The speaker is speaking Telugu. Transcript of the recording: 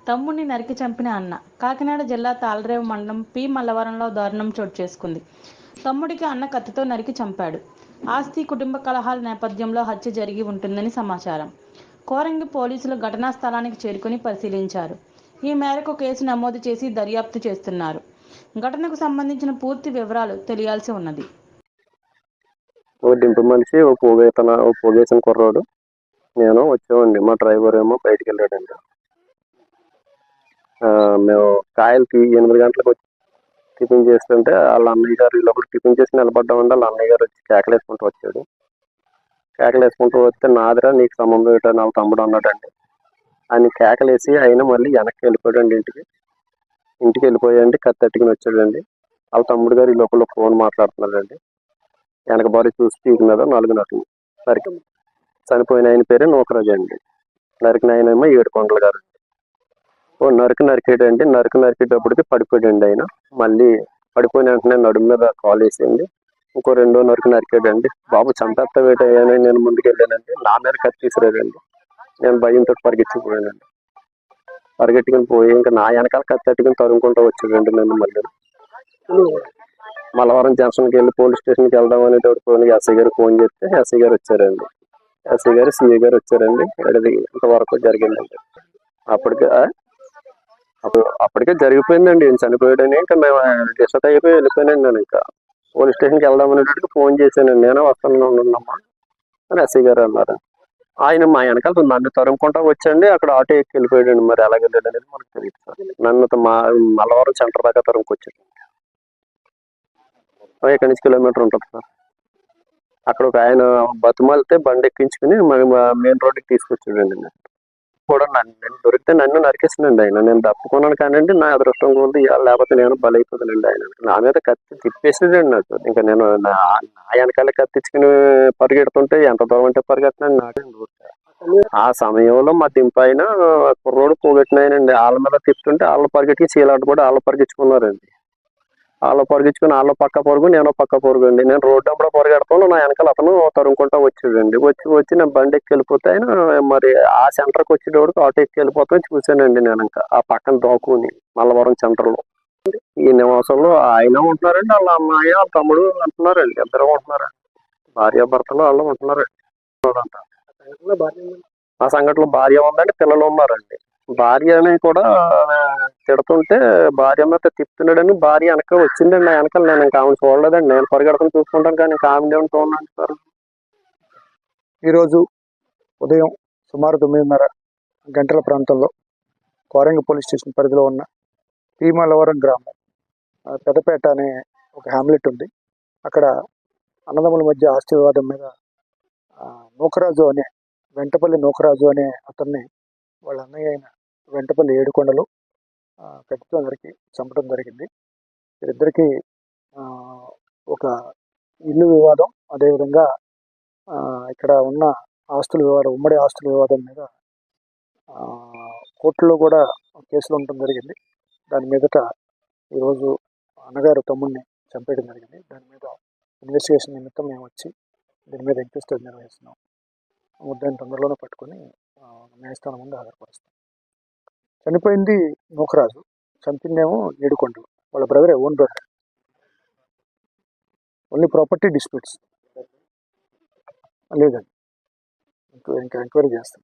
తమ్ముడిని నరికి చంపిన అన్న. కాకినాడ జిల్లా తాళ్లరేవు మండలం పి. మల్లవరంలో దారుణం చోటు చేసుకుంది. తమ్ముడికి అన్న కత్తితో నరికి చంపాడు. ఆస్తి, కుటుంబ కలహాల నేపథ్యంలో హత్య జరిగి ఉంటుందని సమాచారం. కోరంగి పోలీసులు ఘటనా స్థలానికి చేరుకుని పరిశీలించారు. ఈ మేరకు కేసు నమోదు చేసి దర్యాప్తు చేస్తున్నారు. ఘటనకు సంబంధించిన పూర్తి వివరాలు తెలియాల్సి ఉన్నది. ఓ డింపు మనిషి, ఓ పోగేసిన కుర్రాడు, నేను వచ్చామండి. మా డ్రైవర్ ఏమో బయటికి వెళ్ళాడండి. మేము కాయలకి 8 గంటలకు వచ్చి టిఫిన్ చేస్తుంటే వాళ్ళ అన్నయ్య గారు లోపల టిఫిన్ చేసి నిలబడ్డామండి. వాళ్ళ అన్నయ్య గారు వచ్చి కేకలేసుకుంటూ వచ్చాడు. కేకలేసుకుంటూ వస్తే నాదిరా, నీకు సంబంధం ఏంటో నా తమ్ముడు అన్నాడండి. ఆయన కేకలేసి ఆయన మళ్ళీ వెనక్కి వెళ్ళిపోయాడండి. ఇంటికి వెళ్ళిపోయాయండి. కత్తి వచ్చాడండి. వాళ్ళ తమ్ముడు గారు ఈ లోపల ఫోన్ మాట్లాడుతున్నాడండి. వెనక బాడీ చూసి పీకి మీద 4 నరుకులు నరికి చనిపోయిన ఆయన పేరే నూకరాజు అండి. నరికిన ఆయన ఏమో ఏడుకొండల గారు. ఓ నరికేటండి. నరికేటప్పటికి పడిపోయాడండి ఆయన. మళ్ళీ పడిపోయిన వెంటనే నడుము మీద కాల్ వేసేయండి. ఇంకో 2వ నరికాడండి. బాబు చంపేస్తావేటని నేను ముందుకు వెళ్ళానండి. నా మీద కత్తి తీసిరాడండి. నేను భయంతో పరిగెత్తిపోయానండి. పరిగెట్టుకుని పోయి ఇంకా నా వెనకాల కత్తి తట్టుకుని తరుముకుంటూ వచ్చాడండి. నేను మళ్ళీ మల్లవరం జంక్షన్కి వెళ్ళి పోలీస్ స్టేషన్కి వెళ్దాం అనేటప్పుడు ఎస్ఐ గారు ఫోన్ చేస్తే ఎస్ఐ గారు వచ్చారండి. ఎస్ఐ గారు, సిఐ గారు వచ్చారండి. అది ఇంతవరకు జరిగిందండి. అప్పటికే జరిగిపోయిందండి. ఈయన చనిపోయాడని ఇంకా మేము డిస్టర్బ్ అయిపోయి వెళ్ళిపోయానండి. నేను ఇంకా పోలీస్ స్టేషన్కి వెళ్దాం అనేటప్పుడు ఫోన్ చేశానండి. నేనే వస్తాను ఉండమ్మా అని ఎస్ఐ గారు అన్నారు. ఆయన మా వెనకాల నన్ను తరుముకుంటా వచ్చండి. అక్కడ ఆటో ఎక్కి వెళ్ళిపోయాడండి. మరి ఎలా వెళ్ళాడు అనేది మనకు తెలియదు సార్. నన్ను మల్లవరం సెంటర్ దాకా తరుముకొచ్చాడు. ఇక్కడి నుంచి కిలోమీటర్ ఉంటుంది సార్. అక్కడ ఒక ఆయన బతుమాలితే బండి ఎక్కించుకుని మెయిన్ రోడ్డుకి తీసుకొచ్చాడండి. కూడా నేను దొరికితే నన్ను నరికేసిందండి ఆయన. నేను తప్పుకున్నాను కానండి, నా అదృష్టం కొద్ది లేకపోతే నేను బలైపోతానండి ఆయన. నా మీద కత్తి తిప్పేసేదండి నాకు. ఇంకా నేను నా వెనకాల కత్తిచ్చుకుని పరిగెడుతుంటే ఎంత దూరం అంటే పరిగెడుతున్నాను నాకే. ఆ సమయంలో మా దింపైన కుర్రోడు పోగొట్టినాయనండి. వాళ్ళ మీద తిప్పుతుంటే వాళ్ళు పరిగెట్టుకి చీలాట కూడా వాళ్ళు పరిగెత్తుకున్నారండి. వాళ్ళు పరిగెత్తుకుని వాళ్ళు పక్క పొరుగు, నేను పక్క పొరుగు అండి. నేను రోడ్డు అప్పుడు పరిగెడతాను, నా వెనకాల అతను తరుముకుంటా వచ్చాడండి. వచ్చి నేను బండి ఎక్కి వెళ్ళిపోతే ఆయన మరి ఆ సెంటర్కి వచ్చేటప్పుడు ఆటో ఎక్కి వెళ్ళిపోతాను చూశానండి. నేను ఇంకా ఆ పక్కన దోకుని మల్లవరం సెంటర్లో ఈ నివాసంలో ఆయన ఉంటున్నారండి. వాళ్ళ అమ్మాయి, వాళ్ళ తమ్ముడు ఉంటున్నారండి. ఇద్దరు ఉంటున్నారు. భార్యాభర్తలు వాళ్ళు ఉంటున్నారండి. ఆ సంఘటనలో భార్య ఉందండి, పిల్లలు ఉన్నారండి. భార్యని కూడా తిడుతుంటే భార్య మీద తిప్పుతున్నాడని భార్య వెనక వచ్చిందండి. వెనకాల నేను ఇంకా ఆమె చూడలేదండి. నేను పరిగెడతాను చూసుకుంటాను కానీ ఇంకా ఆమె ఏమైనా చూడండి సార్. ఈరోజు ఉదయం సుమారు 9:30 గంటల ప్రాంతంలో కోరంగి పోలీస్ స్టేషన్ పరిధిలో ఉన్న పి. మల్లవరం గ్రామం పెద్దపేట అనే ఒక హ్యామ్లెట్ ఉంది. అక్కడ అన్నదమ్ముల మధ్య ఆస్తి వివాదం మీద వెంటపల్లి నూకరాజు అనే అతన్ని వాళ్ళ అన్నయ్య అయిన వెంటపల్లి ఏడుకొండలు కత్తితో నరికి చంపడం జరిగింది. వీరిద్దరికీ ఒక ఇల్లు వివాదం, అదేవిధంగా ఇక్కడ ఉన్న ఆస్తుల వివాదం, ఉమ్మడి ఆస్తుల వివాదం మీద కోర్టులో కూడా కేసులు ఉండటం జరిగింది. దాని మీదట ఈరోజు అన్నగారు తమ్ముడిని చంపేయడం జరిగింది. దాని మీద ఇన్వెస్టిగేషన్ నిమిత్తం మేము వచ్చి దీని మీద ఎంక్వైరీ నిర్వహిస్తున్నాం. ముద్దాయిని తొందరలోనే పట్టుకొని న్యాయస్థానం ముందు హాజరుపరుస్తాం. చనిపోయింది నూకరాజు, చంపిందేమో ఏడుకొండలు. వాళ్ళ బ్రదరే, own brother. Only property disputes లేదండి. ఇంకా ఎంక్వైరీ చేస్తాం.